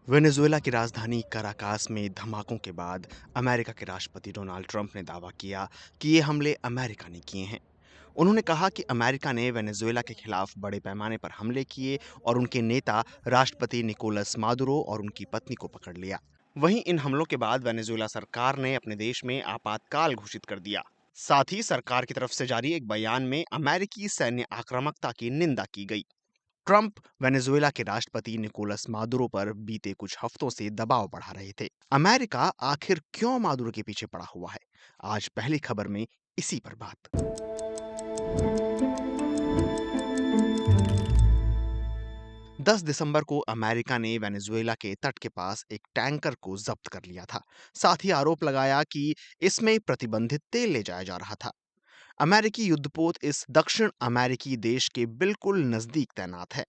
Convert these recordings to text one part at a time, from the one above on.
Venezuela की राजधानी Caracas में धमाकों के बाद अमेरिका के राष्ट्रपति डोनाल्ड ट्रंप ने दावा किया कि ये हमले अमेरिका ने किए हैं। उन्होंने कहा कि अमेरिका ने वेनेजुएला के खिलाफ बड़े पैमाने पर हमले किए और उनके नेता राष्ट्रपति निकोलस मादुरो और उनकी पत्नी को पकड़ लिया। वहीं इन हमलों के बाद वेनेजुएला सरकार ने अपने देश में आपातकाल घोषित कर दिया। साथ ही सरकार की तरफ से जारी एक बयान में अमेरिकी सैन्य आक्रामकता की निंदा की गई। ट्रंप वेनेजुएला के राष्ट्रपति निकोलस मादुरो पर बीते कुछ हफ्तों से दबाव बढ़ा रहे थे। अमेरिका आखिर क्यों मादुरो के पीछे पड़ा हुआ है? आज पहली खबर में इसी पर बात। 10 दिसंबर को अमेरिका ने वेनेजुएला के तट के पास एक टैंकर को जब्त कर लिया था। साथ ही आरोप लगाया कि इसमें प्रतिबंधित तेल ले जाया जा रहा था। अमेरिकी युद्धपोत इस दक्षिण अमेरिकी देश के बिल्कुल नजदीक तैनात है।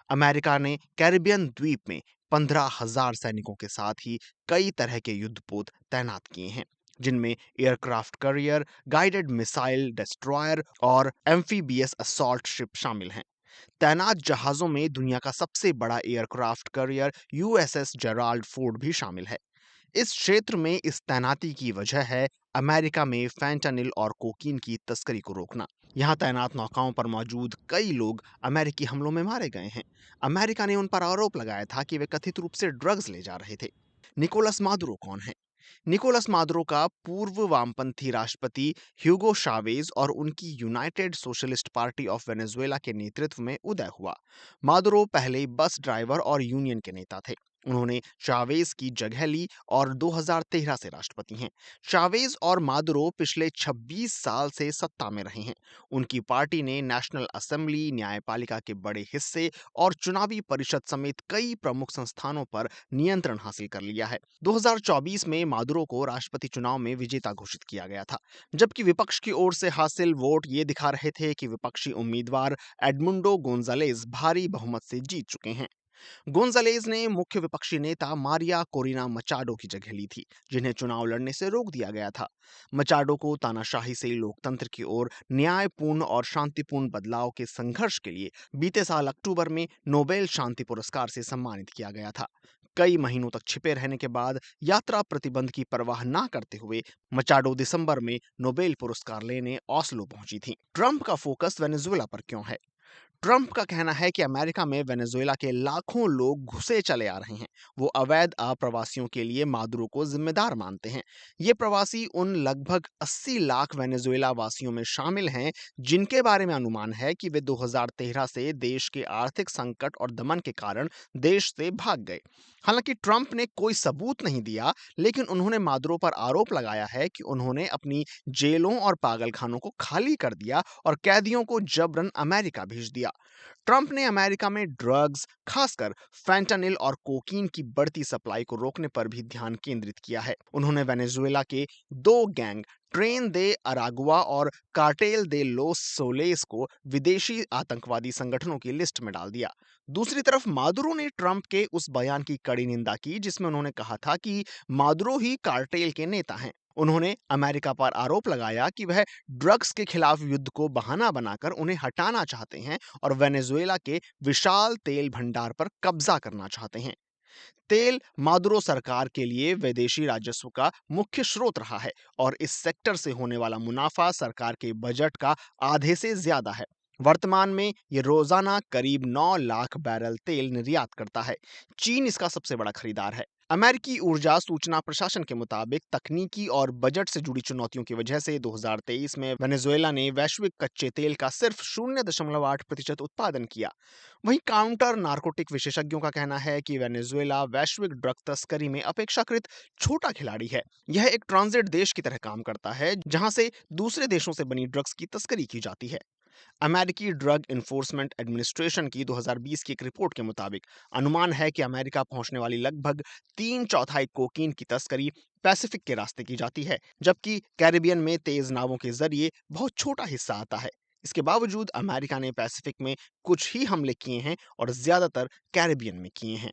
अमेरिका ने कैरिबियन द्वीप में 15,000 सैनिकों के साथ ही कई तरह के युद्धपोत तैनात किए हैं, जिनमें aircraft carrier, guided missile destroyer और एम्फीबियस असॉल्ट शिप शामिल हैं। तैनात जहाजों में दुनिया का सबसे बड़ा aircraft carrier USS Gerald Ford भी शामिल है। इस क्षेत्र में इस तैनाती की वजह है अमेरिका में फैंटानिल और कोकीन की तस्करी को रोकना। यहाँ तैनात नौकाओं पर मौजूद कई लोग अमेरिकी हमलों में मारे गए हैं। अमेरिका ने उन पर आरोप लगाया था कि वे कथित रूप से ड्रग्स ले जा रहे थे। निकोलस मादुरो कौन है? निकोलस मादुरो का पूर्व वामपंथी राष्ट्रपति ह्यूगो शावेज और उनकी United socialist party of Venezuela के नेतृत्व में उदय हुआ। मादुरो पहले बस ड्राइवर और यूनियन के नेता थे। उन्होंने चावेज की जगह ली और 2013 से राष्ट्रपति हैं। चावेज और मादुरो पिछले 26 साल से सत्ता में रहे हैं। उनकी पार्टी ने नेशनल असेंबली, न्यायपालिका के बड़े हिस्से और चुनावी परिषद समेत कई प्रमुख संस्थानों पर नियंत्रण हासिल कर लिया है। 2024 में मादुरो को राष्ट्रपति चुनाव में विजेता घोषित किया गया था, जबकि विपक्ष की ओर से हासिल वोट ये दिखा रहे थे कि विपक्षी उम्मीदवार एडमुंडो गोंजालेज भारी बहुमत से जीत चुके हैं। गोंजालेज ने मुख्य विपक्षी नेता मारिया कोरिना मचाडो की जगह ली थी, जिन्हें चुनाव लड़ने से रोक दिया गया था। मचाडो को तानाशाही से लोकतंत्र की ओर न्यायपूर्ण और शांतिपूर्ण बदलाव के संघर्ष के लिए बीते साल अक्टूबर में नोबेल शांति पुरस्कार से सम्मानित किया गया था। कई महीनों तक छिपे रहने के बाद यात्रा प्रतिबंध की परवाह ना करते हुए मचाडो दिसंबर में नोबेल पुरस्कार लेने ओस्लो पहुंची थी। ट्रंप का फोकस वेनेजुएला पर क्यों है? ट्रंप का कहना है कि अमेरिका में वेनेजुएला के लाखों लोग घुसे चले आ रहे हैं। वो अवैध आप्रवासियों के लिए मादुरो को जिम्मेदार मानते हैं। ये प्रवासी उन लगभग 80 लाख वेनेजुएला वासियों में शामिल हैं, जिनके बारे में अनुमान है कि वे 2013 से देश के आर्थिक संकट और दमन के कारण देश से भाग गए। हालांकि ट्रंप ने कोई सबूत नहीं दिया, लेकिन उन्होंने मादुरो पर आरोप लगाया है कि उन्होंने अपनी जेलों और पागलखानों को खाली कर दिया और कैदियों को जबरन अमेरिका भेज दिया। ट्रंप ने अमेरिका में ड्रग्स, खासकर फैंटानिल और कोकीन की बढ़ती सप्लाई को रोकने पर भी ध्यान केंद्रित किया है। उन्होंने वेनेजुएला के दो गैंग, ट्रेन दे अरागुआ और कार्टेल दे लोस सोलेस को विदेशी आतंकवादी संगठनों की लिस्ट में डाल दिया। दूसरी तरफ मादुरो ने ट्रंप के उस बयान की कड़ी निंदा की जिसमें उन्होंने कहा था कि मादुरो ही कार्टेल के नेता हैं। उन्होंने अमेरिका पर आरोप लगाया कि वह ड्रग्स के खिलाफ युद्ध को बहाना बनाकर उन्हें हटाना चाहते हैं और वेनेजुएला के विशाल तेल भंडार पर कब्जा करना चाहते हैं। तेल मादुरो सरकार के लिए विदेशी राजस्व का मुख्य स्रोत रहा है और इस सेक्टर से होने वाला मुनाफा सरकार के बजट का आधे से ज्यादा है। वर्तमान में ये रोजाना करीब 9 लाख बैरल तेल निर्यात करता है। चीन इसका सबसे बड़ा खरीदार है। अमेरिकी ऊर्जा सूचना प्रशासन के मुताबिक तकनीकी और बजट से जुड़ी चुनौतियों की वजह से 2023 में वेनेजुएला ने वैश्विक कच्चे तेल का सिर्फ 0.8% उत्पादन किया। वहीं काउंटर नारकोटिक विशेषज्ञों का कहना है कि वेनेजुएला वैश्विक ड्रग तस्करी में अपेक्षाकृत छोटा खिलाड़ी है। यह एक ट्रांजिट देश की तरह काम करता है, जहां से दूसरे देशों से बनी ड्रग्स की तस्करी की जाती है। अमेरिकी ड्रग इन्फोर्समेंट एडमिनिस्ट्रेशन की 2020 की एक रिपोर्ट के मुताबिक अनुमान है कि अमेरिका पहुंचने वाली लगभग 3/4 कोकीन की तस्करी पैसिफिक के रास्ते की जाती है, जबकि कैरिबियन में तेज नावों के जरिए बहुत छोटा हिस्सा आता है। इसके बावजूद अमेरिका ने पैसिफिक में कुछ ही हमले किए हैं और ज्यादातर कैरिबियन में किए हैं।